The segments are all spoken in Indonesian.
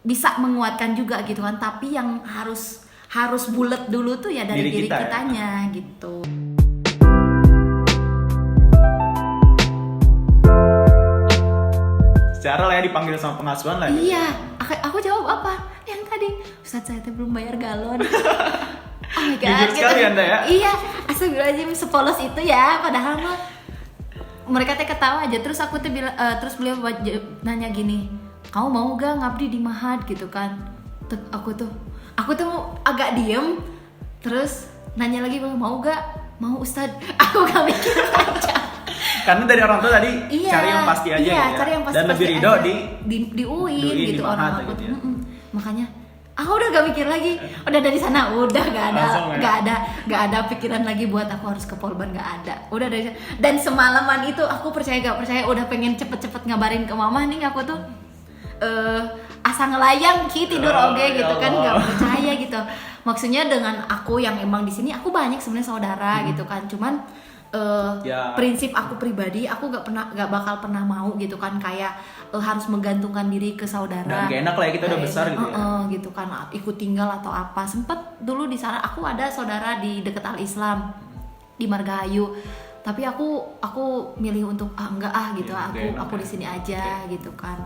bisa menguatkan juga gitu kan, tapi yang harus bulat dulu tuh ya dari diri kitanya ya. Gitu. Secara lah ya dipanggil sama pengasuhan lah. Iya, aku jawab apa? Yang tadi, Ustadz saya belum bayar galon. Oh my god. Jujur sekali Anda ya. Iya, astagfirullahaladzim, sepolos itu ya. Padahal mah mereka teh ketawa aja. Terus aku tuh bilang, terus beliau nanya gini, kamu mau gak ngabdi di Mahad gitu kan? Aku tuh agak diem. Terus nanya lagi, mau gak? Mau Ustadz. Aku gak mikir aja. Karena dari orang tua tadi cari yang pasti aja ya. Cari yang pasti, dan lebih ridho di UIN gitu orang aku. Gitu ya. Makanya aku udah gak mikir lagi. Udah dari sana udah gak ada pikiran lagi buat aku harus ke Polban, gak ada. Udah dari sana. Dan semalaman itu aku percaya gak percaya udah pengen cepet-cepet ngabarin ke mama nih aku tuh asa ngelayang tidur gitu kan, gak percaya gitu. Maksudnya dengan aku yang emang di sini aku banyak sebenarnya saudara gitu kan, cuman prinsip aku pribadi, aku gak bakal pernah mau gitu kan kayak harus menggantungkan diri ke saudara. Dan gak enak lah ya, kita udah besar gitu ya. Gitu kan, ikut tinggal atau apa. Sempet dulu di sana aku ada saudara di deket Al Islam di Margahayu, tapi aku milih untuk enggak gitu, aku di sini aja gitu kan.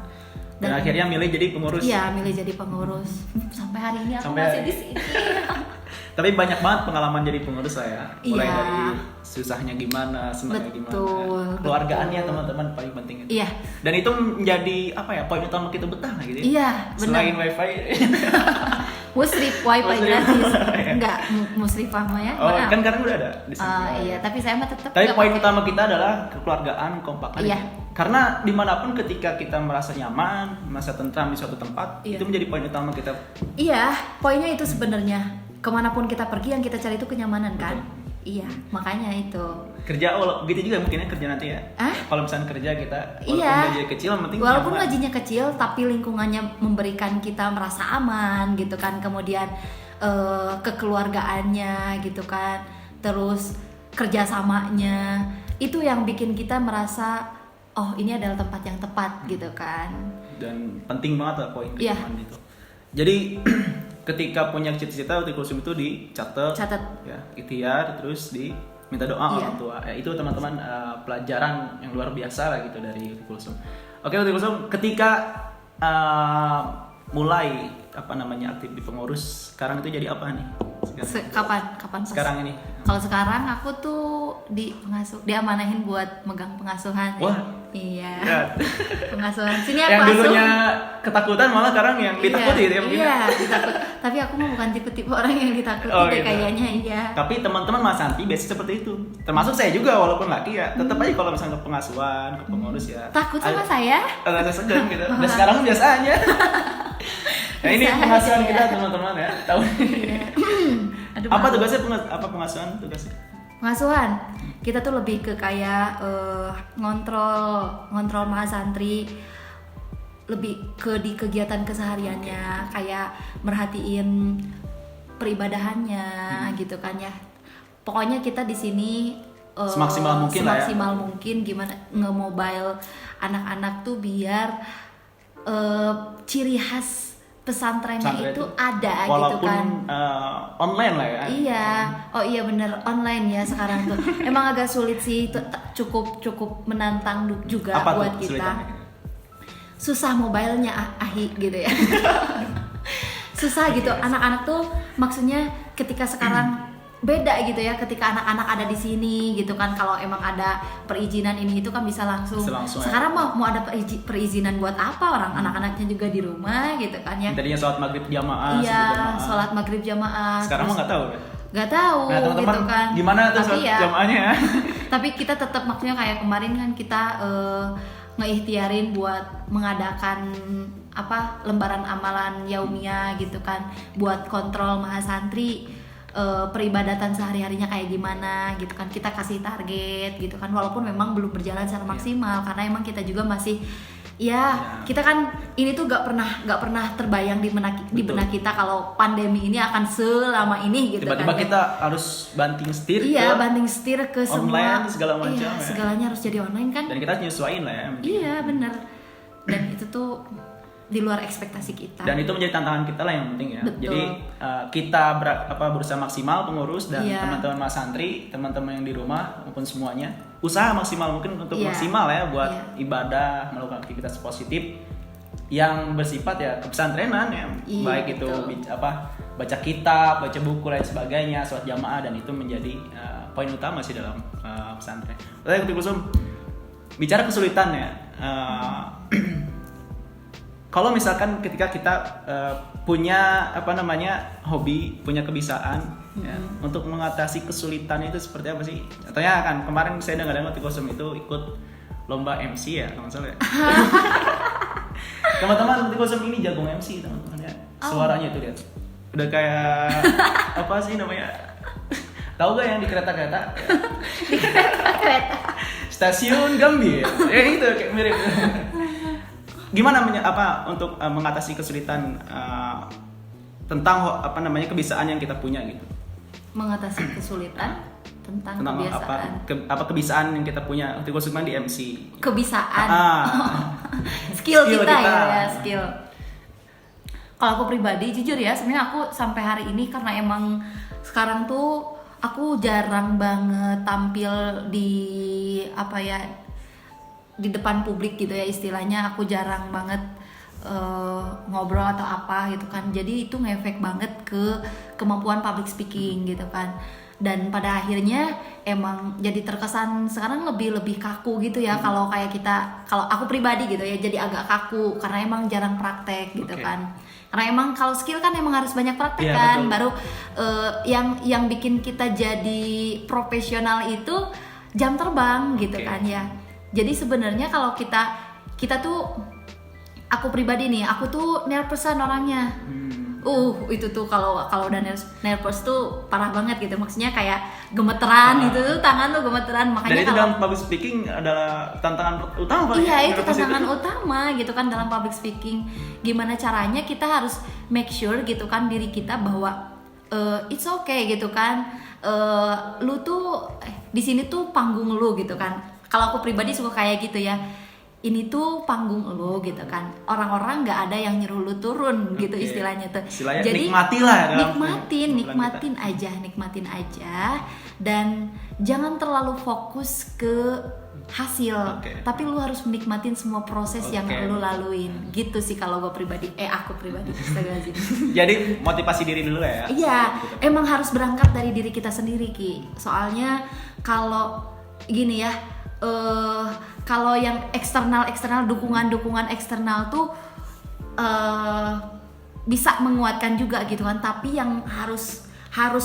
Dan akhirnya milih jadi pengurus. Iya, milih jadi pengurus. Sampai hari ini aku masih di sini. Tapi banyak banget pengalaman jadi pengurus saya. Mulai dari susahnya gimana, senangnya gimana. Keluargaannya teman-teman paling penting itu. Iya. Dan itu menjadi poin utama kita betah gitu ya. Iya, benar. Selain wifi. Musrif wifi gratis. Enggak, musrifah mah ya. Oh, kan karena udah ada di sini. Iya, tapi saya mah tetap. Tapi poin utama kita adalah kekeluargaan, kompakan. Iya. Karena dimanapun ketika kita merasa nyaman, merasa tentram di suatu tempat, itu menjadi poin utama kita. Iya, poinnya itu sebenarnya. Kemanapun kita pergi yang kita cari itu kenyamanan kan. Iya, makanya itu. Kerja gitu juga mungkin ya kerja nanti ya. Kalau misalnya kerja kita walaupun gajinya kecil, yang penting walaupun gajinya kecil tapi lingkungannya memberikan kita merasa aman gitu kan. Kemudian kekeluargaannya gitu kan. Terus kerjasamanya itu yang bikin kita merasa oh ini adalah tempat yang tepat gitu kan. Dan penting banget lah poin kenyamanan itu. Jadi ketika punya cita-cita Hortikulsum itu dicatat ya, ikhtiar, terus diminta doa orang tua. Itu teman-teman pelajaran yang luar biasa lah gitu dari Hortikulsum. Oke, Hortikulsum ketika mulai aktif di pengurus, sekarang itu jadi apa nih? Kapan sekarang ini? Kalau sekarang aku tuh diamanahin buat megang pengasuhan. Wah. Iya. Pengasuhan. Sini aku yang asuh. dulunya ketakutan malah sekarang yang ditakuti gitu ya mungkin. Iya, ditakut. Tapi aku mah bukan tipe-tipe orang yang ditakuti gitu. Kayaknya iya. Tapi teman-teman Mas Santi biasanya seperti itu. Termasuk saya juga walaupun laki ya, tetap aja kalau misalnya ke pengasuhan, ke pengurus ya. Takut sama saya? Rasa segan gitu. Dan sekarang biasa aja. Nah ini pengasuhan kita teman-teman ya. Tahu. Apa tugasnya pengasuhan tugasnya? Pengasuhan kita tuh lebih ke kayak ngontrol mahasantri, lebih ke di kegiatan kesehariannya, kayak merhatiin peribadahannya gitu kan ya. Pokoknya kita di sini semaksimal mungkin gimana nge-mobile anak-anak tuh biar ciri khas pesantrennya itu ada walaupun, gitu kan. Online lah ya. Iya. Oh iya bener, online ya sekarang tuh. Emang agak sulit sih, cukup menantang juga buat kita. Susah mobilenya gitu ya. Susah gitu. Anak-anak tuh maksudnya ketika sekarang beda gitu ya, ketika anak-anak ada di sini gitu kan. Kalau emang ada perizinan ini itu kan bisa langsung sekarang mau ada perizinan buat apa, orang anak-anaknya juga di rumah gitu kan ya. Tadinya sholat maghrib jamaah. Iya, sholat maghrib jamaah. Sekarang mah nggak tahu kan? Nggak tahu gitu kan. Gimana tuh sholat jamaahnya? Tapi kita tetap maksudnya kayak kemarin kan kita ngeikhtiarin buat mengadakan lembaran amalan yaumiyah gitu kan, buat kontrol mahasantri. Peribadatan sehari-harinya kayak gimana gitu kan, kita kasih target gitu kan, walaupun memang belum berjalan secara maksimal karena emang kita juga masih kita kan ini tuh gak pernah terbayang di benak kita kalau pandemi ini akan selama ini gitu. Tiba-tiba kan kita harus banting setir ke online, semua segala macam segalanya harus jadi online kan, dan kita nyesuaiin lah ya. Iya bener. Dan itu tuh di luar ekspektasi kita. Dan itu menjadi tantangan kita lah yang penting ya. Betul. Jadi kita berusaha maksimal pengurus dan Iya. teman-teman mas santri, teman-teman yang di rumah maupun semuanya usaha maksimal mungkin untuk Iya. maksimal ya buat Iya. ibadah, melakukan aktivitas positif yang bersifat ya kepesantrenan ya. Iya, Baik itu baca kitab, baca buku lain sebagainya, sholat jamaah, dan itu menjadi poin utama sih dalam pesantren. Tapi Kusum, bicara kesulitan ya. Kalau misalkan ketika kita punya hobi, punya kebiasaan ya, untuk mengatasi kesulitan itu seperti apa sih? Contohnya kan kemarin saya dengar Kusum itu ikut lomba MC ya, kalau nggak salah ya. Teman-teman Kusum ini jago MC teman-teman ya. Suaranya itu lihat. Udah kayak apa sih namanya? Tahu gak yang di kereta-kereta? Di kereta. Stasiun Gambir. Ya itu kayak mirip. Gimana untuk mengatasi kesulitan tentang kebiasaan yang kita punya gitu? Mengatasi kesulitan tentang kebiasaan. Kebiasaan yang kita punya khususnya di MC. Kebiasaan. Skill kita ya, skill. Kalau aku pribadi jujur ya, sebenarnya aku sampai hari ini karena emang sekarang tuh aku jarang banget tampil di di depan publik gitu ya, istilahnya aku jarang banget ngobrol atau apa gitu kan. Jadi itu ngefek banget ke kemampuan public speaking gitu kan. Dan pada akhirnya emang jadi terkesan sekarang lebih kaku gitu ya. Kalau aku pribadi gitu ya, jadi agak kaku karena emang jarang praktek gitu kan. Karena emang kalau skill kan emang harus banyak praktek kan. Betul. Baru yang bikin kita jadi profesional itu jam terbang gitu kan ya. Jadi sebenarnya kalau kita tuh, aku pribadi nih, aku tuh nervousan orangnya. Itu tuh kalau udah nervous tuh parah banget gitu. Maksudnya kayak gemeteran gitu tuh, tangan tuh gemeteran. Makanya dan itu dalam public speaking adalah tantangan utama. Iya, itu tantangan utama gitu kan dalam public speaking. Gimana caranya kita harus make sure gitu kan diri kita bahwa it's okay gitu kan. Lu tuh di sini tuh panggung lu gitu kan. Kalau aku pribadi suka kayak gitu ya. Ini tuh panggung lo gitu kan. Orang-orang nggak ada yang nyuruh lu turun gitu istilahnya tuh. Jadi nikmatin aja dan jangan terlalu fokus ke hasil. Tapi lu harus menikmatin semua proses yang lu laluin. Gitu sih kalau gue pribadi. Aku pribadi. Jadi motivasi diri dulu ya. Iya, emang harus berangkat dari diri kita sendiri Ki. Soalnya kalau gini ya, kalau yang eksternal dukungan eksternal tuh bisa menguatkan juga gitu kan, tapi yang harus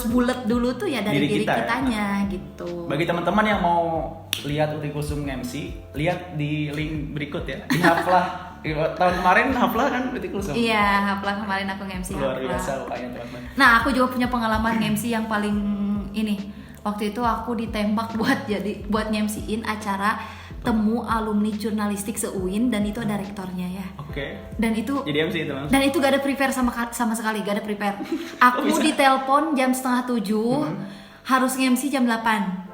bulat dulu tuh ya dari diri kitanya ya. Gitu. Bagi teman-teman yang mau lihat Uti Kusum MC, lihat di link berikut ya. Di Haflah tahun kemarin Haflah kan Uti Kusum. Iya, Haflah kemarin aku MC Haflah. Luar biasa pokoknya teman-teman. Nah, aku juga punya pengalaman MC yang paling ini. Waktu itu aku ditembak buat nge-MC-in acara temu alumni jurnalistik se-UIN, dan itu ada rektornya ya. Dan itu jadi MC itu dan itu gak ada prepare sama sekali, gak ada prepare. Aku ditelepon jam 6:30, harus nge-MC jam 8.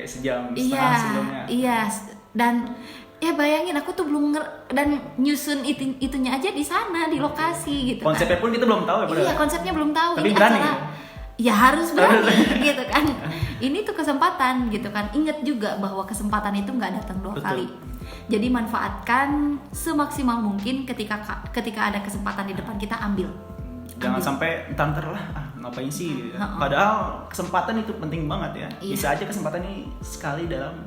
Sejam setengah sebelumnya. Iya, dan ya bayangin aku tuh belum dan nyusun itunya aja di sana di lokasi gitu. Konsepnya pun kita belum tahu ya. Iya, konsepnya belum tahu. Tapi ini berani. Ya harus berani gitu kan. Ini tuh kesempatan gitu kan. Ingat juga bahwa kesempatan itu nggak datang 2 kali. Jadi manfaatkan semaksimal mungkin ketika ada kesempatan di depan kita, ambil. Jangan sampai entar lah ngapain sih. Padahal kesempatan itu penting banget ya. Iya. Bisa aja kesempatan ini sekali dalam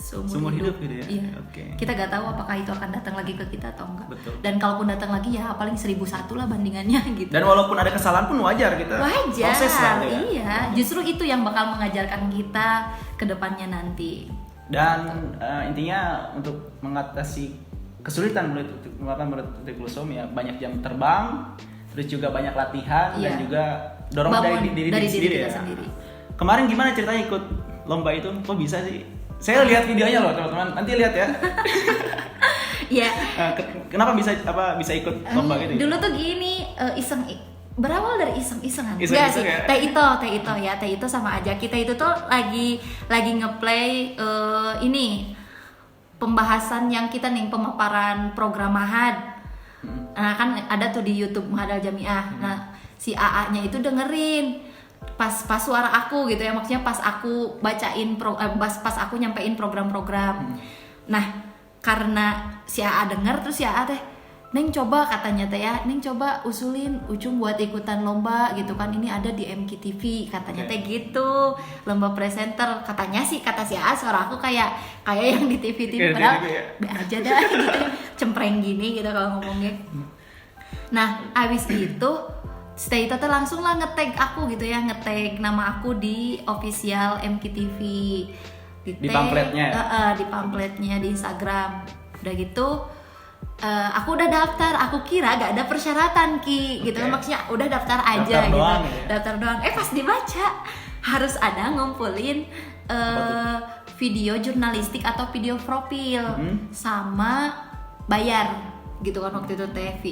seumur hidup gitu ya. Iya. Kita gak tahu apakah itu akan datang lagi ke kita atau enggak. Betul. Dan kalaupun datang lagi ya paling 1001 lah bandingannya gitu. Dan walaupun ada kesalahan pun wajar kita. Proses lah, ya. Iya. Justru itu yang bakal mengajarkan kita ke depannya nanti. Dan intinya untuk mengatasi kesulitan menurut Uti Kusum ya, banyak jam terbang, terus juga banyak latihan, dan juga dorongan dari diri sendiri ya. Kemarin gimana ceritanya ikut lomba itu? Kok bisa sih? Saya lihat videonya loh teman-teman, nanti lihat ya. Iya. Kenapa bisa ikut lomba gitu? Dulu tuh gini, berawal dari iseng-isengan. Enggak sih. Teh Ito sama aja. Kita itu tuh lagi ngeplay ini pembahasan yang kita nih, pemaparan program Mahad Nah kan ada tuh di YouTube Mahadal Jamiah. Nah si AA-nya itu dengerin pas suara aku gitu ya, maksudnya pas aku bacain pas aku nyampein program-program. Nah karena si AA denger, terus si AA teh, Neng coba katanya teh ya, Neng coba usulin Ucung buat ikutan lomba gitu kan, ini ada di MKTV katanya teh gitu, lomba presenter katanya sih, kata si AA suara aku kayak yang di TV padahal be aja dah gitu, cempreng gini gitu kalau ngomongnya. Nah abis itu stay itu langsung lah nge-tag aku gitu ya, nge-tag nama aku di official MKTV di pamfletnya ya? Di pamfletnya di Instagram. Udah gitu aku udah daftar, aku kira gak ada persyaratan Ki gitu, maksudnya udah daftar aja daftar gitu doang, ya? Daftar doang. Pas dibaca harus ada ngumpulin video jurnalistik atau video profil sama bayar gitu kan waktu itu TV.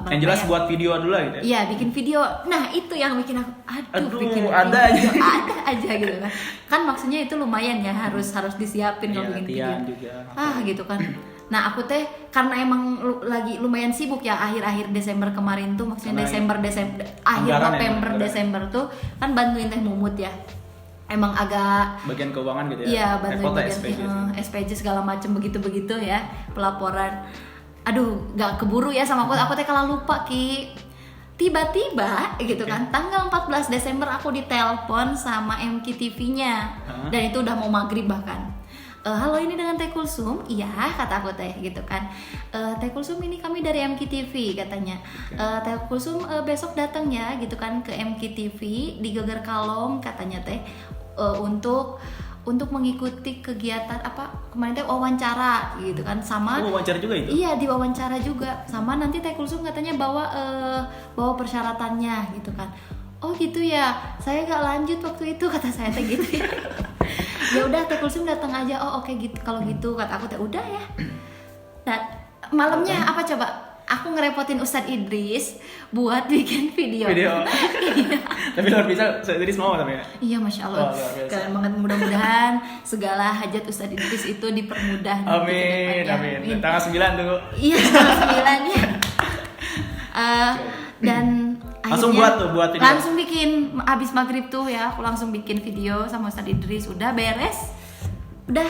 Yang jelas buat video dulu lah gitu ya? Iya bikin video. Nah itu yang bikin aku bikin ada video, ada aja gitu kan. Kan maksudnya itu lumayan ya, harus disiapin kalau bikin video juga. Gitu kan. Nah aku teh karena emang lagi lumayan sibuk ya akhir-akhir Desember kemarin tuh, maksudnya Desember akhir November Desember tuh kan bantuin Teh Mumut ya. Emang agak bagian keuangan gitu ya? Iya bantuin bagian SPJ segala macem begitu ya, pelaporan. Aduh gak keburu ya sama aku teh kalah lupa Ki. Tiba-tiba gitu kan tanggal 14 Desember aku ditelepon sama MKTV-nya. Dan itu udah mau maghrib bahkan. Halo ini dengan Teh Kulsum, iya kata aku teh gitu kan. Teh Kulsum ini kami dari MKTV katanya. Teh Kulsum besok datang ya gitu kan ke MKTV di Geger Kalong katanya teh untuk mengikuti kegiatan apa kemarin teh wawancara gitu kan, sama wawancara juga itu? Iya diwawancara juga, sama nanti Teh Kulsum katanya bawa persyaratannya gitu kan. Oh gitu ya, saya gak lanjut waktu itu kata saya teh gitu ya. Ya udah Teh Kulsum datang aja. Oh oke gitu, kalau gitu kata aku teh udah ya. Nah malamnya apa coba? Aku ngerepotin Ustadz Idris buat bikin video. Iya. Tapi luar biasa, Ustadz Idris mau tapi ya? Iya Masya Allah. Keren banget, mudah-mudahan segala hajat Ustadz Idris itu dipermudah. Amin. Tanggal 9 tuh. Iya tanggal 9 ya. Dan langsung buat video. Langsung bikin abis maghrib tuh ya, aku langsung bikin video sama Ustadz Idris. Udah beres, udah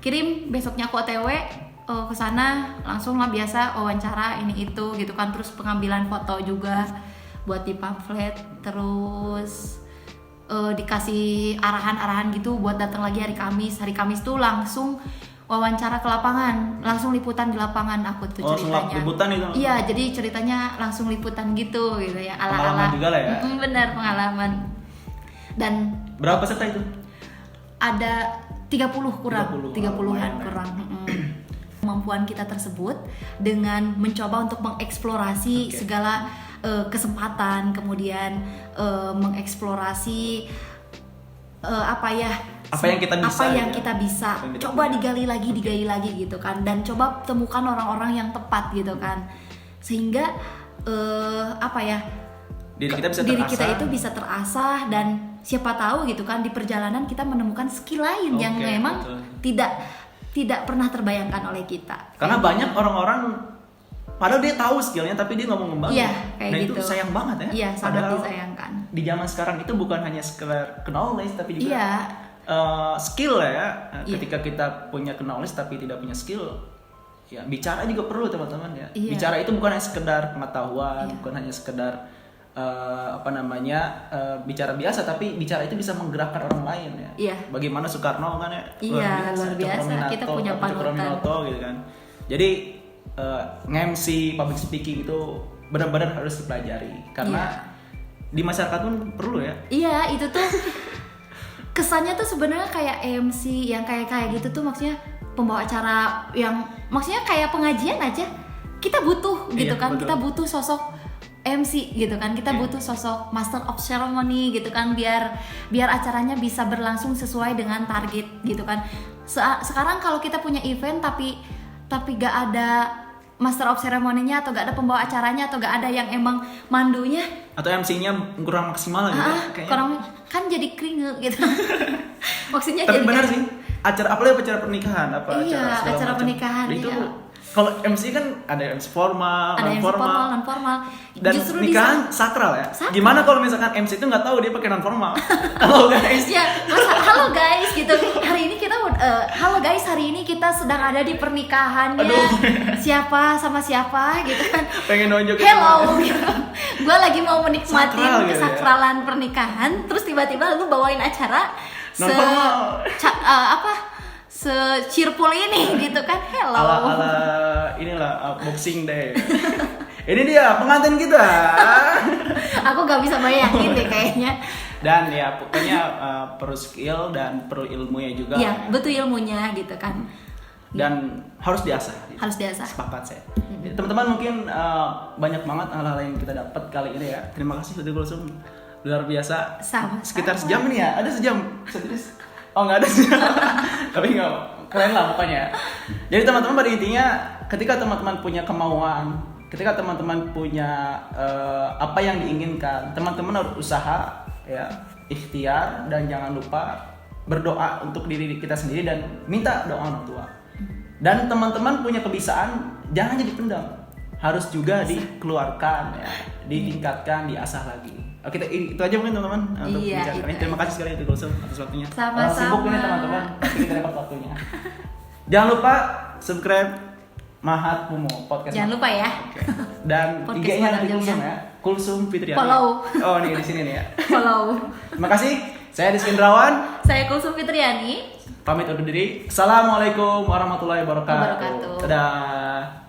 kirim besoknya aku OTW ke sana, langsung lah biasa wawancara ini itu gitu kan, terus pengambilan foto juga buat di pamflet, terus dikasih arahan gitu buat datang lagi hari Kamis tuh langsung wawancara ke lapangan, langsung liputan di lapangan aku tuh ceritanya. Liputan itu? Iya, jadi ceritanya langsung liputan gitu ya, ala-ala. Pengalaman juga lah ya? Benar, pengalaman. Dan berapa peserta itu? Ada 30 kurang, 30-an kurang. Kemampuan kita tersebut dengan mencoba untuk mengeksplorasi segala kesempatan, kemudian mengeksplorasi apa yang kita bisa coba digali lagi gitu kan, dan coba temukan orang-orang yang tepat gitu kan, sehingga diri kita itu bisa terasah, dan siapa tahu gitu kan di perjalanan kita menemukan skill lain yang memang tidak pernah terbayangkan oleh kita. Karena banyak orang-orang padahal dia tahu skillnya tapi dia nggak mau ngembangin. Iya, kayak nah, gitu. Itu sayang banget ya. Iya, sangat disayangkan. Di zaman sekarang itu bukan hanya sekedar knowledge tapi juga skill ya. Ketika kita punya knowledge tapi tidak punya skill, ya bicara juga perlu teman-teman ya. Iya. Bicara itu bukan hanya sekedar pengetahuan, bukan hanya sekedar bicara biasa, tapi bicara itu bisa menggerakkan orang lain ya. Iya. Bagaimana Soekarno kan ya? Luar biasa. Kita punya panutan gitu kan. Jadi nge-MC, public speaking itu benar-benar harus dipelajari karena di masyarakat pun perlu ya. Iya, itu tuh kesannya tuh sebenarnya kayak MC yang kayak gitu tuh, maksudnya pembawa acara yang maksudnya kayak pengajian aja. Kita butuh gitu kan. Betul. Kita butuh sosok MC gitu kan, kita butuh sosok master of ceremony gitu kan, biar acaranya bisa berlangsung sesuai dengan target gitu kan. Sekarang kalau kita punya event tapi gak ada master of ceremony-nya, atau gak ada pembawa acaranya, atau gak ada yang emang mandunya, atau MC-nya kurang maksimal gitu kurang, kan jadi keringe gitu. Maksudnya tapi jadi benar sih, apalagi acara pernikahan, acara pernikahan itu kalau MC kan ada MC formal, ada non MC formal, formal, non formal. dan Justru nikahan sakral ya. Sakral. Gimana kalau misalkan MC itu nggak tahu dia pakai non formal? Halo guys. Ya, masa halo guys gitu. Hari ini kita halo guys, hari ini kita sedang ada di pernikahannya. Aduh. Siapa sama siapa gitu kan. Pengen nonjok Hello gitu. Gue lagi mau menikmatin Sakral gitu ya. kesakralan pernikahan, terus tiba-tiba lu bawain acara Non-formal. se-cheerful ini gitu kan. Hello. Ala inilah boxing day. Ini dia pengantin kita. Aku gak bisa bayangin deh kayaknya. Dan ya pokoknya perlu skill dan perlu ilmunya juga. Iya, butuh ilmunya gitu kan. Dan harus diasah. Harus diasah. Sepakat saya. Jadi, teman-teman mungkin banyak banget hal-hal yang kita dapat kali ini ya. Terima kasih Uti Kulsum. Luar biasa. Sama. Sekitar sejam ini ya. Ada sejam. Serius? Oh nggak ada sih. Tapi nggak keren lah pokoknya. Jadi teman-teman pada intinya ketika teman-teman punya kemauan, ketika teman-teman punya apa yang diinginkan, teman-teman harus usaha ya, ikhtiar, dan jangan lupa berdoa untuk diri kita sendiri dan minta doa orang tua. Dan teman-teman punya kebiasaan jangan jadi pendam, harus juga dikeluarkan ya, ditingkatkan, diasah lagi. Oke, itu aja mungkin teman-teman untuk bicara kali ini. Terima kasih sekali untuk Kulsum atas waktunya. Sama-sama. Sibuk ini teman-teman, tapi kita dapat waktunya. Jangan lupa subscribe Mahat Pumo podcast. Jangan lupa ya. Oke. Dan Podcast IG-nya Mahat nanti Pumo. Kulsum ya. Kulsum Fitriani. Follow. Oh, nih di sini nih ya. Follow. Terima kasih. Saya Rizky Indrawan. Saya Kulsum Fitriani. Pamit undur diri. Assalamualaikum warahmatullahi wabarakatuh. Wabarakatuh. Dadah.